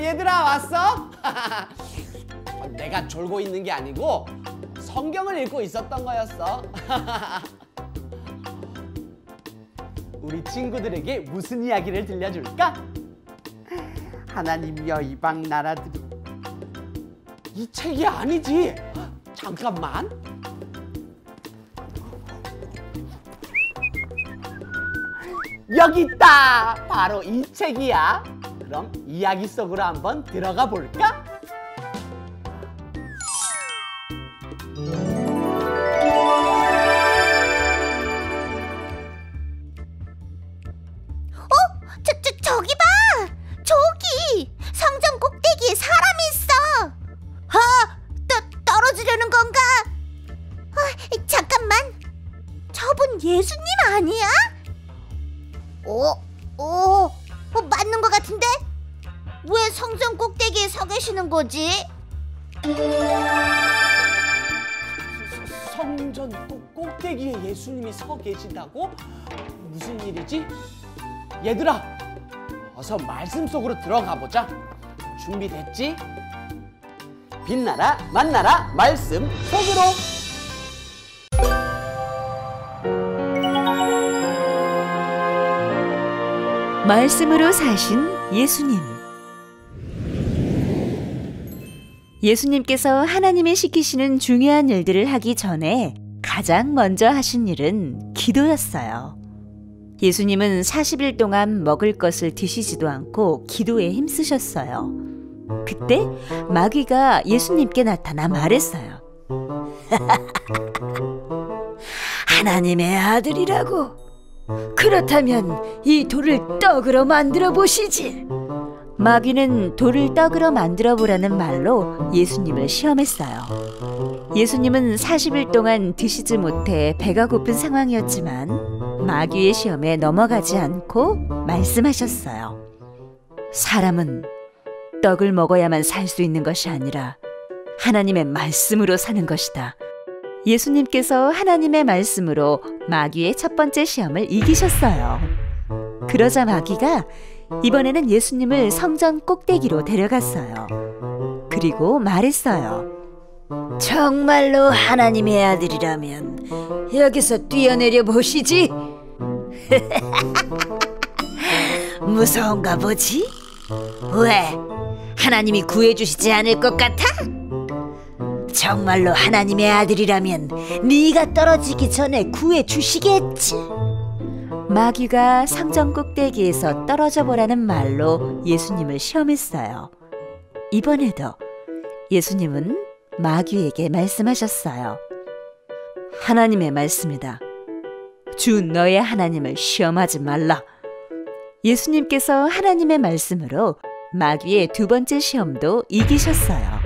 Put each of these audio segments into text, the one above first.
얘들아, 왔어? 내가 졸고 있는 게 아니고 성경을 읽고 있었던 거였어. 우리 친구들에게 무슨 이야기를 들려줄까? 하나님여 이방 나라들이. 이 책이 아니지. 잠깐만. 여기 있다. 바로 이 책이야. 그럼 이야기 속으로 한번 들어가 볼까? 저기 봐! 저기! 성전 꼭대기에 사람이 있어! 떨어지려는 건가? 잠깐만! 저분 예수님 아니야? 맞는 것 같은데? 왜 성전 꼭대기에 서 계시는 거지? 성전 꼭대기에 예수님이 서 계신다고? 무슨 일이지? 얘들아, 어서 말씀 속으로 들어가 보자. 준비됐지? 빛나라 만나라 말씀 속으로. 말씀으로 사신 예수님. 예수님께서 하나님이 시키시는 중요한 일들을 하기 전에 가장 먼저 하신 일은 기도였어요. 예수님은 40일 동안 먹을 것을 드시지도 않고 기도에 힘쓰셨어요. 그때 마귀가 예수님께 나타나 말했어요. 하나님의 아들이라고? 그렇다면 이 돌을 떡으로 만들어 보시지. 마귀는 돌을 떡으로 만들어 보라는 말로 예수님을 시험했어요. 예수님은 40일 동안 드시지 못해 배가 고픈 상황이었지만 마귀의 시험에 넘어가지 않고 말씀하셨어요. 사람은 떡을 먹어야만 살 수 있는 것이 아니라 하나님의 말씀으로 사는 것이다. 예수님께서 하나님의 말씀으로 마귀의 첫 번째 시험을 이기셨어요. 그러자 마귀가 이번에는 예수님을 성전 꼭대기로 데려갔어요. 그리고 말했어요. 정말로 하나님의 아들이라면 여기서 뛰어내려 보시지. 무서운가 보지? 왜? 하나님이 구해주시지 않을 것 같아? 정말로 하나님의 아들이라면 네가 떨어지기 전에 구해주시겠지. 마귀가 성전 꼭대기에서 떨어져 보라는 말로 예수님을 시험했어요. 이번에도 예수님은 마귀에게 말씀하셨어요. 하나님의 말씀이다. 주 너의 하나님을 시험하지 말라. 예수님께서 하나님의 말씀으로 마귀의 두 번째 시험도 이기셨어요.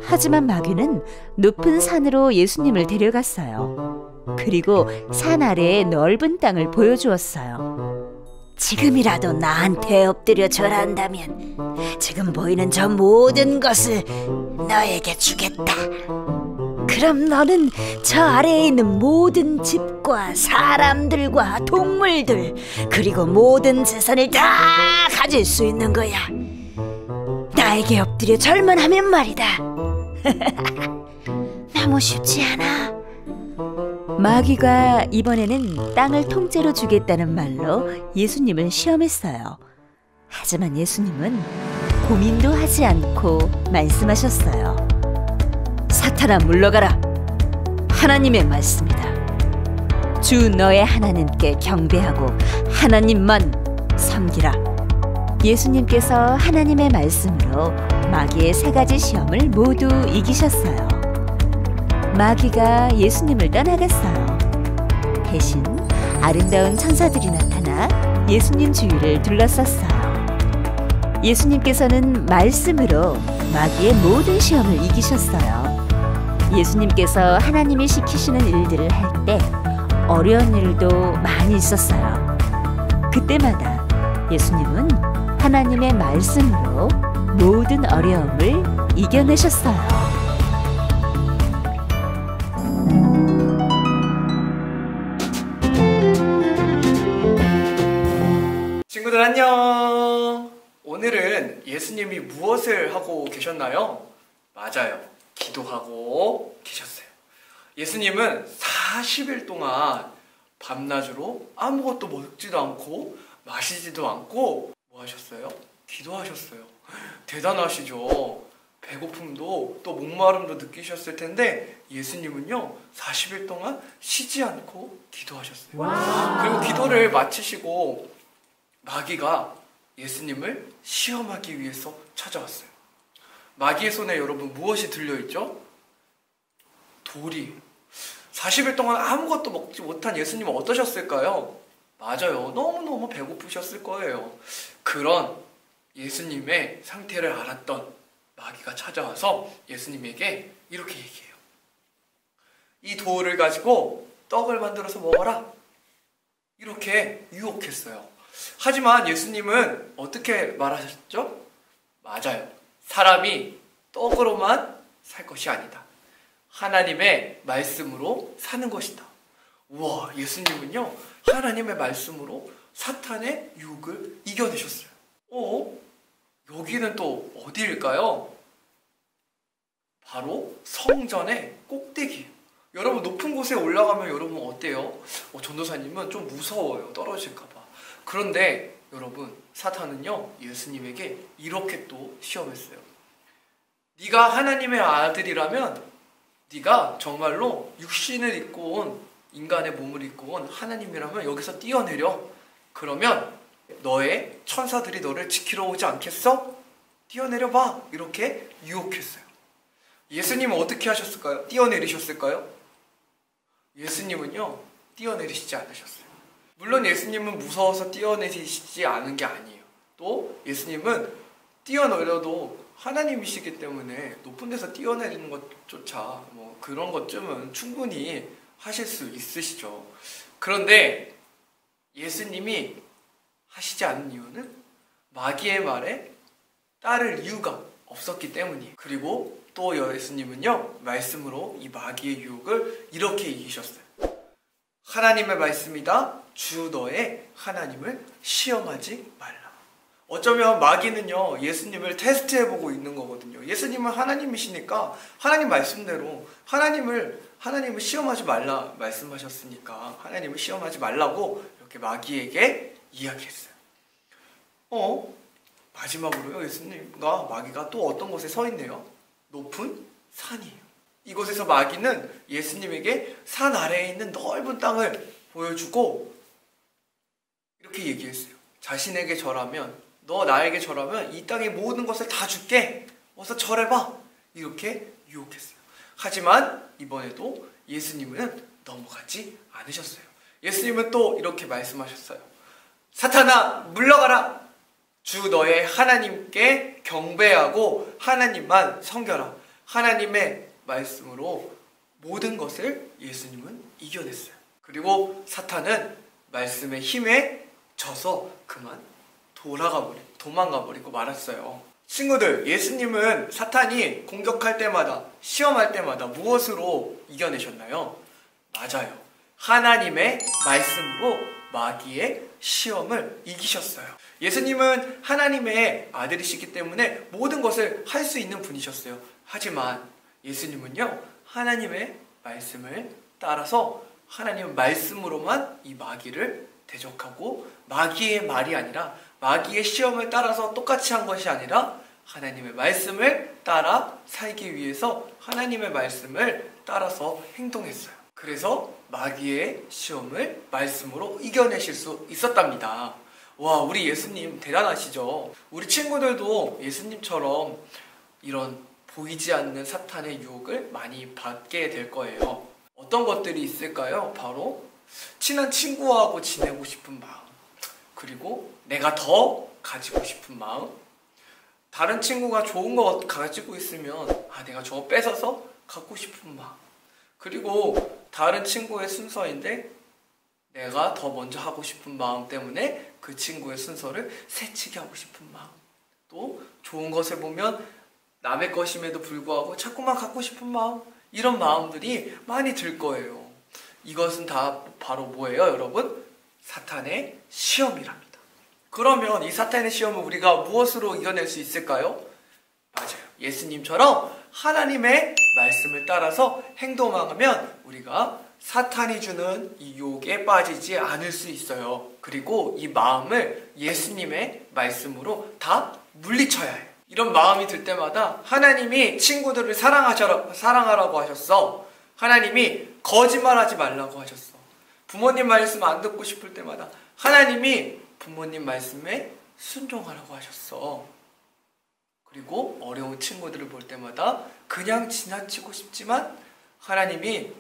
하지만 마귀는 높은 산으로 예수님을 데려갔어요. 그리고 산 아래의 넓은 땅을 보여주었어요. 지금이라도 나한테 엎드려 절한다면 지금 보이는 저 모든 것을 너에게 주겠다. 그럼 너는 저 아래에 있는 모든 집과 사람들과 동물들 그리고 모든 재산을 다 가질 수 있는 거야. 나에게 엎드려 절만 하면 말이다. 너무 쉽지 않아. 마귀가 이번에는 땅을 통째로 주겠다는 말로 예수님을 시험했어요. 하지만 예수님은 고민도 하지 않고 말씀하셨어요. 사탄아 물러가라. 하나님의 말씀이다. 주 너의 하나님께 경배하고 하나님만 섬기라. 예수님께서 하나님의 말씀으로 마귀의 세 가지 시험을 모두 이기셨어요. 마귀가 예수님을 떠나갔어요. 대신 아름다운 천사들이 나타나 예수님 주위를 둘러쌌어요. 예수님께서는 말씀으로 마귀의 모든 시험을 이기셨어요. 예수님께서 하나님이 시키시는 일들을 할 때 어려운 일도 많이 있었어요. 그때마다 예수님은 하나님의 말씀으로 모든 어려움을 이겨내셨어요. 친구들 안녕. 오늘은 예수님이 무엇을 하고 계셨나요? 맞아요. 기도하고 계셨어요. 예수님은 40일 동안 밤낮으로 아무것도 먹지도 않고 마시지도 않고 뭐 하셨어요? 기도하셨어요. 대단하시죠? 배고픔도 또 목마름도 느끼셨을 텐데 예수님은요 40일 동안 쉬지 않고 기도하셨어요. 그리고 기도를 마치시고 마귀가 예수님을 시험하기 위해서 찾아왔어요. 마귀의 손에 여러분 무엇이 들려있죠? 돌이. 40일 동안 아무것도 먹지 못한 예수님은 어떠셨을까요? 맞아요. 너무너무 배고프셨을 거예요. 그런 예수님의 상태를 알았던 마귀가 찾아와서 예수님에게 이렇게 얘기해요. 이 돌을 가지고 떡을 만들어서 먹어라. 이렇게 유혹했어요. 하지만 예수님은 어떻게 말하셨죠? 맞아요. 사람이 떡으로만 살 것이 아니다. 하나님의 말씀으로 사는 것이다. 우와, 예수님은요 하나님의 말씀으로 사탄의 유혹을 이겨내셨어요. 여기는 또 어디일까요? 바로 성전의 꼭대기. 여러분 높은 곳에 올라가면 여러분 어때요? 전도사님은 좀 무서워요. 떨어질까봐. 그런데 여러분 사탄은요 예수님에게 이렇게 또 시험했어요. 네가 하나님의 아들이라면 네가 정말로 육신을 입고 온 인간의 몸을 입고 온 하나님이라면 여기서 뛰어내려. 그러면 너의 천사들이 너를 지키러 오지 않겠어? 뛰어내려봐. 이렇게 유혹했어요. 예수님은 어떻게 하셨을까요? 뛰어내리셨을까요? 예수님은요 뛰어내리시지 않으셨어요. 물론 예수님은 무서워서 뛰어내리시지 않은 게 아니에요. 또 예수님은 뛰어내려도 하나님이시기 때문에 높은 데서 뛰어내리는 것조차 뭐 그런 것쯤은 충분히 하실 수 있으시죠. 그런데 예수님이 하시지 않은 이유는 마귀의 말에 따를 이유가 없었기 때문이에요. 그리고 또 예수님은요 말씀으로 이 마귀의 유혹을 이렇게 이기셨어요. 하나님의 말씀이다. 주 너의 하나님을 시험하지 말라. 어쩌면 마귀는요 예수님을 테스트해보고 있는 거거든요. 예수님은 하나님이시니까 하나님 말씀대로 하나님을 시험하지 말라 말씀하셨으니까 하나님을 시험하지 말라고 이렇게 마귀에게 이야기했어요. 마지막으로요 예수님과 마귀가 또 어떤 곳에 서 있네요. 높은 산이에요. 이곳에서 마귀는 예수님에게 산 아래에 있는 넓은 땅을 보여주고 이렇게 얘기했어요. 자신에게 절하면, 너 나에게 절하면 이 땅의 모든 것을 다 줄게. 어서 절해봐. 이렇게 유혹했어요. 하지만 이번에도 예수님은 넘어가지 않으셨어요. 예수님은 또 이렇게 말씀하셨어요. 사탄아 물러가라. 주 너의 하나님께 경배하고 하나님만 섬겨라. 하나님의 말씀으로 모든 것을 예수님은 이겨냈어요. 그리고 사탄은 말씀의 힘에 져서 그만 도망가 버리고 말았어요. 친구들, 예수님은 사탄이 공격할 때마다 시험할 때마다 무엇으로 이겨내셨나요? 맞아요. 하나님의 말씀으로 마귀의 시험을 이기셨어요. 예수님은 하나님의 아들이시기 때문에 모든 것을 할 수 있는 분이셨어요. 하지만 예수님은요 하나님의 말씀을 따라서 하나님의 말씀으로만 이 마귀를 대적하고 마귀의 말이 아니라 마귀의 시험을 따라서 똑같이 한 것이 아니라 하나님의 말씀을 따라 살기 위해서 하나님의 말씀을 따라서 행동했어요. 그래서 마귀의 시험을 말씀으로 이겨내실 수 있었답니다. 와, 우리 예수님 대단하시죠? 우리 친구들도 예수님처럼 이런 보이지 않는 사탄의 유혹을 많이 받게 될 거예요. 어떤 것들이 있을까요? 바로 친한 친구하고 지내고 싶은 마음, 그리고 내가 더 가지고 싶은 마음, 다른 친구가 좋은 거 가지고 있으면 내가 저거 뺏어서 갖고 싶은 마음, 그리고 다른 친구의 순서인데 내가 더 먼저 하고 싶은 마음 때문에 그 친구의 순서를 새치기 하고 싶은 마음, 또 좋은 것을 보면 남의 것임에도 불구하고 자꾸만 갖고 싶은 마음, 이런 마음들이 많이 들 거예요. 이것은 다 바로 뭐예요, 여러분? 사탄의 시험이랍니다. 그러면 이 사탄의 시험을 우리가 무엇으로 이겨낼 수 있을까요? 맞아요. 예수님처럼 하나님의 말씀을 따라서 행동하면 우리가 사탄이 주는 이 유혹에 빠지지 않을 수 있어요. 그리고 이 마음을 예수님의 말씀으로 다 물리쳐야 해요. 이런 마음이 들 때마다 하나님이 친구들을 사랑하라고 하셨어. 하나님이 거짓말하지 말라고 하셨어. 부모님 말씀 안 듣고 싶을 때마다 하나님이 부모님 말씀에 순종하라고 하셨어. 그리고 어려운 친구들을 볼 때마다 그냥 지나치고 싶지만 하나님이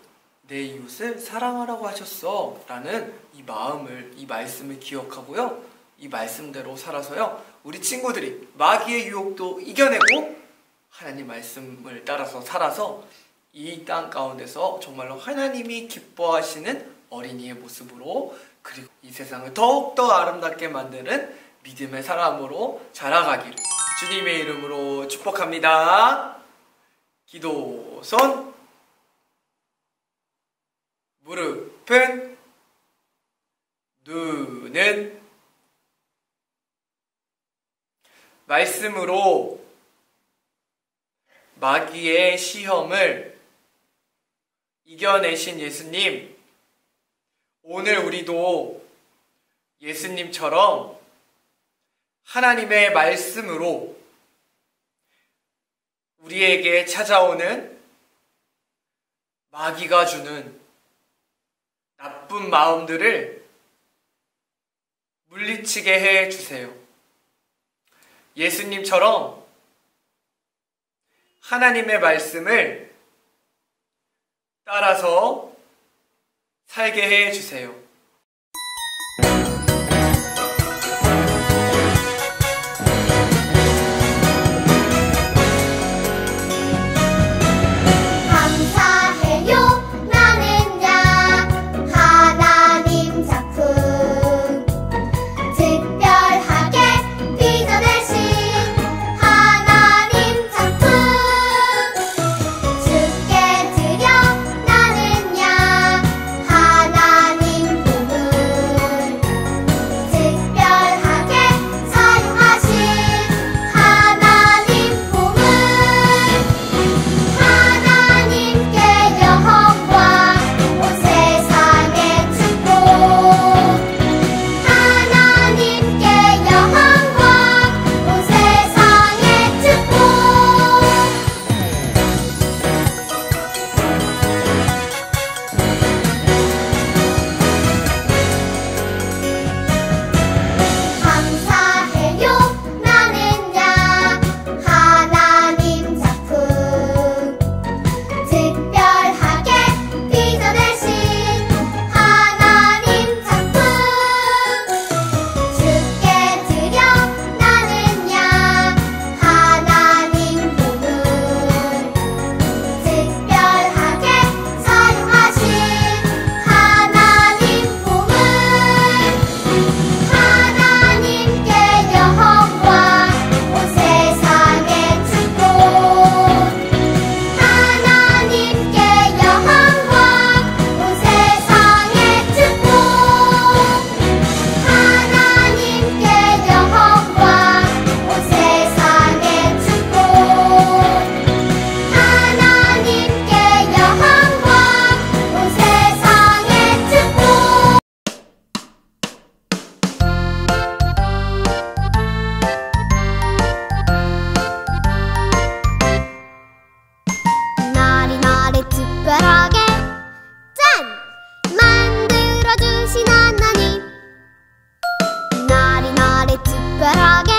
내 이웃을 사랑하라고 하셨어 라는 이 마음을, 이 말씀을 기억하고요, 이 말씀대로 살아서요, 우리 친구들이 마귀의 유혹도 이겨내고 하나님 말씀을 따라서 살아서 이 땅 가운데서 정말로 하나님이 기뻐하시는 어린이의 모습으로, 그리고 이 세상을 더욱더 아름답게 만드는 믿음의 사람으로 자라가기를 주님의 이름으로 축복합니다. 기도 손, 무릎은, 눈은 말씀으로 마귀의 시험을 이겨내신 예수님, 오늘 우리도 예수님처럼 하나님의 말씀으로 우리에게 찾아오는 마귀가 주는 나쁜 마음들을 물리치게 해 주세요. 예수님처럼 하나님의 말씀을 따라서 살게 해 주세요. 특별하게 짠! 만들어주신 하나님, 나리 특별하게